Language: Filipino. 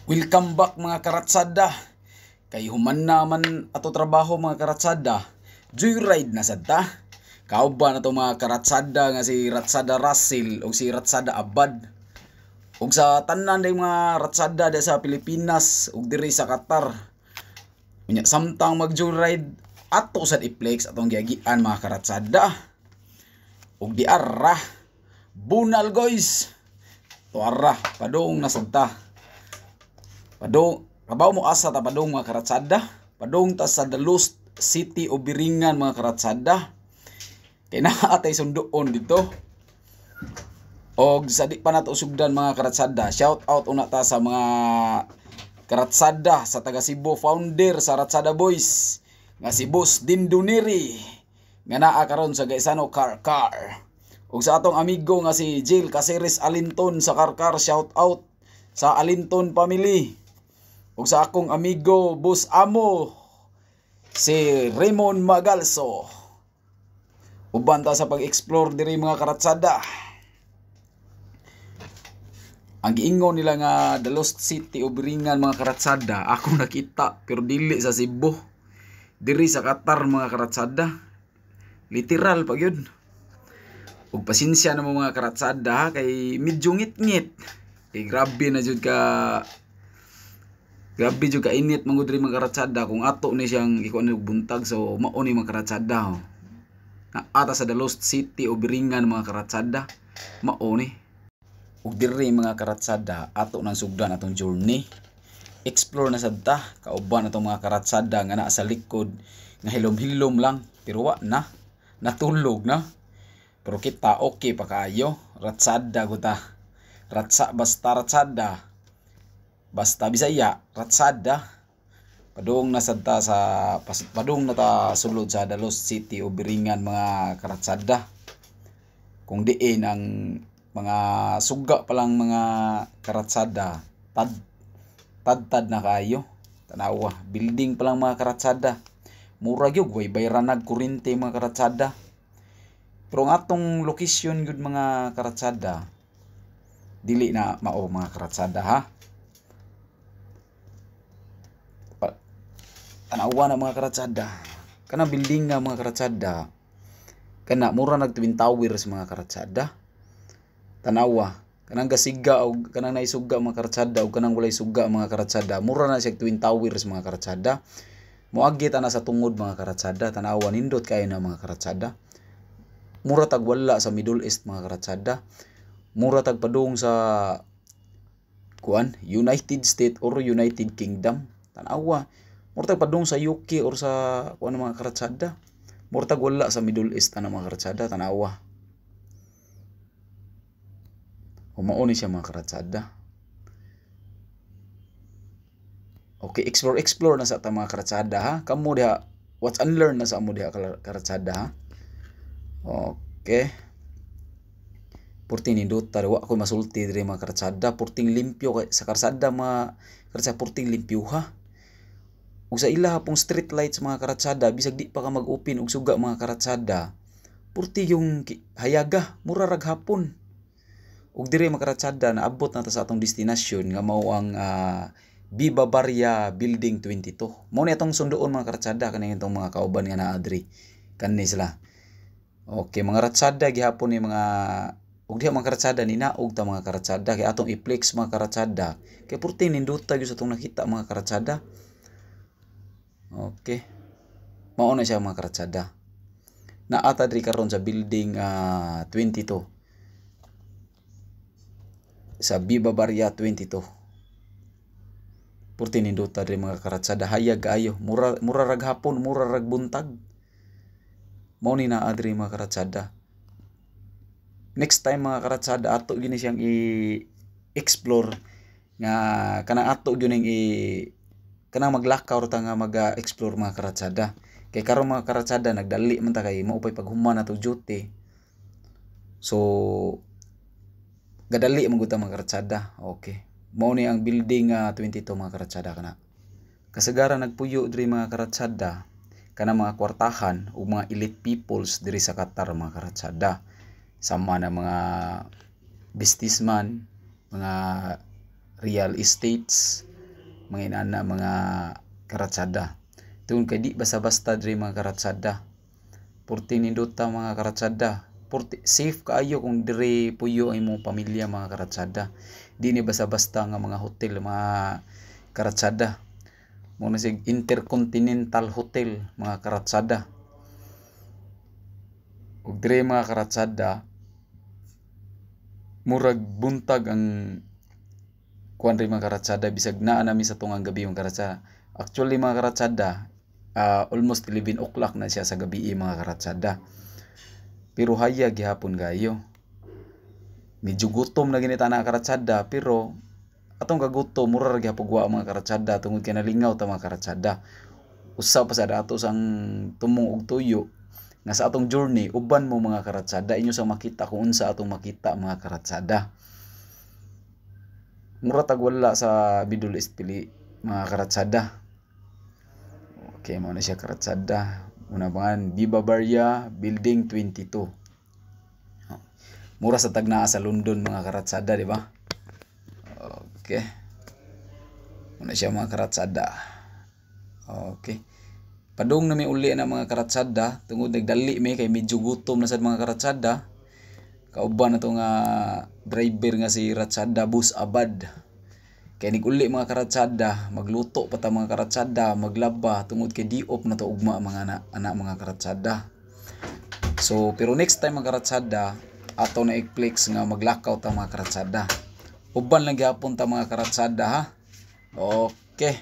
Welcome back mga karatsada. Kay human naman ato trabaho mga karatsada. Joyride na sad ta. Kauban na to mga karatsada nga si Ratsada Russell o si Ratsada Abad. Ug sa tanan day mga ratsada da sa Pilipinas ug diri sa Qatar. Unya samtang mag joyride ato sad i-flex atong giagian mga karatsada. Ug di arra bunal guys. To arra padung na sad ta. Padung, kabaw mo asa ta padung mga karatsada. Padung ta sa Dalust City o Biringan mga karatsada. Kay naatay sunduon dito. Og sa di pa nato sugdan mga karatsada. Shout out una ta sa mga karatsada sa taga Cebu, founder sa Ratsada Boys nga si Boss Dinduniri nga naa karon sa Gaisano Car. Og sa atong amigo nga si Jill Caceres Alinton sa Car, shout out sa Alinton family. Ug sa akong amigo Boss Amo si Raymond Magalso. Uban ta sa pag-explore diri mga karatsada. Ang giingon nila nga Dalust City o Biringan mga karatsada, ako nakita pero dili sa Cebu. Diri sa Qatar mga karatsada. Literal pa gyud. Ug pasensya na mga karatsada kay medyo ngit-ngit. Kay grabe jud ka init mangud diri mga karatsada kung ato ni siyang ikuan og buntag, so mao ni mga karatsada. Na ata sa Dalust City o Biringan mga karatsada, mao ni. Ug diri mga karatsada ato nang sugdan atong journey. Explore na sad ta, kauban atong mga karatsada nga naa sa likod nga hilom-hilom lang pero wa na natulog na. Pero kita okay pa kaayo, ratsada gud ta. Basta ratsada. Basta Bisaya, ratsada. Padung na sad ta sa padung na ta sulod sa Dalust City o Biringan mga karatsada. Kung diin ang mga suga pa lang mga karatsada, tad na kayo. Tanawa, building pa lang mga karatsada. Mura gyud way bayranag kuryente mga karatsada. Pero ang atong location gyud mga karatsada, dili na mao mga karatsada ha. Tanawa na mga karatsada. Kana building nga mga karatsada. Kana mura nagtuwing towers mga karatsada. Tanawa, kanang gasiga o kanang naisuga mga karatsada o kanang walay suga mga karatsada. Mura na siya twin towers mga karatsada. Moagi ta na sa tungod mga karatsada. Tanawa nindot kayo na mga karatsada. Mura tag wala sa Middle East mga karatsada. Mura tag padung sa United States or United Kingdom. Tanawa, mura tag padung sa UK or sa mga karatsada. Mura tag wala sa Middle East na mga karatsada. Tanawa. Humao ni siya mga karatsada. Okay, explore na sa ta mga karatsada ha. Kamo diha watch and learn na sa amo diha karatsada ha. Okay. Purting nindot ta wa ko masulti diri mga karatsada. Purting limpyo kay sa karatsada mga karatsada purting limpyo ha. Ug sa ila pong street lights mga karatsada bisag di pa ka mag-open og suga mga karatsada. Purti yung hayaga mura rag hapon. Ug diri mga karatsada naabot na ta sa atong destinasyon nga mao ang Viva Barria Building 22. Mao ni atong sunduon mga karatsada kanang itong mga kauban nga naa diri. Kani sila. Okay, mga karatsada gihapon ni mga ug diha mga karatsada ni naog ta mga karatsada kay atong i-flex mga karatsada. Kay purti ninduta gyud sa atong nakita mga karatsada. Okay. Mao na siya mga karatsada. Naata diri karon sa building 22. Sa Viva Barria 22. Purti ninduta diri mga karatsada, hayag ayo, mura rag hapon, mura rag buntag. Mao ni naa diri mga karatsada. Next time mga karatsada ato gini siyang i-explore nga kanang ato gyud kanang maglakaw ta nga mag-explore mga karatsada. Kay karon mga karatsada nagdali man ta kay mao pay paghuman nato duty. So gadali man gud ta mga karatsada. Okay. Mao ni ang building 22 mga karatsada kana. Kasagaran nagpuyo diri mga karatsada kana mga kwartahan ug mga elite peoples diri sa Qatar mga karatsada. Sama na mga businessman, mga real estates, mga inana mga karatsada. Tungod kay di basta-basta diri mga karatsada. Porti nindot ta mga karatsada. Porti safe kaayo kung diri puyo ang imong pamilya mga karatsada. Di ni basta-basta nga mga hotel mga karatsada. Muna sig Intercontinental Hotel mga karatsada. Ug diri mga karatsada murag buntag ang kuan ri mga karatsada bisag naa nami sa tungang gabi mga karatsada. Actually mga karatsada, almost 11 o'clock na siya sa gabi mga karatsada. Pero hayag gihapon gayo. Medyo gutom na ginita na karatsada pero atong kagutom mura ra gyapon wa mga karatsada tungod kay nalingaw ta mga karatsada. Usa pa sa datos ang tumong og tuyo nga sa atong journey uban mo mga karatsada inyo sa makita kung unsa atong makita mga karatsada. Mura tag wala sa Middle East pili mga karatsada. Okay, mo na siya karatsada. Una bangan Viva Bavaria Building 22. Mura sa tagnaa sa London mga karatsada, di ba? Okay. Muna siya mga karatsada. Okay. Padung na may uli na mga karatsada, tungod nagdali may kay medyo gutom na sad mga karatsada. Kauban na to nga driver nga si Ratsada Bus Abad. Kaya niguli mga karatsada, magluto pa ta mga karatsada, maglaba, tungod kay di-off na to ugma mga anak mga karatsada. So, pero next time mga karatsada, ato na i-flex nga maglakaw ta mga karatsada. Uban lang gyapon ta mga karatsada ha. Okay.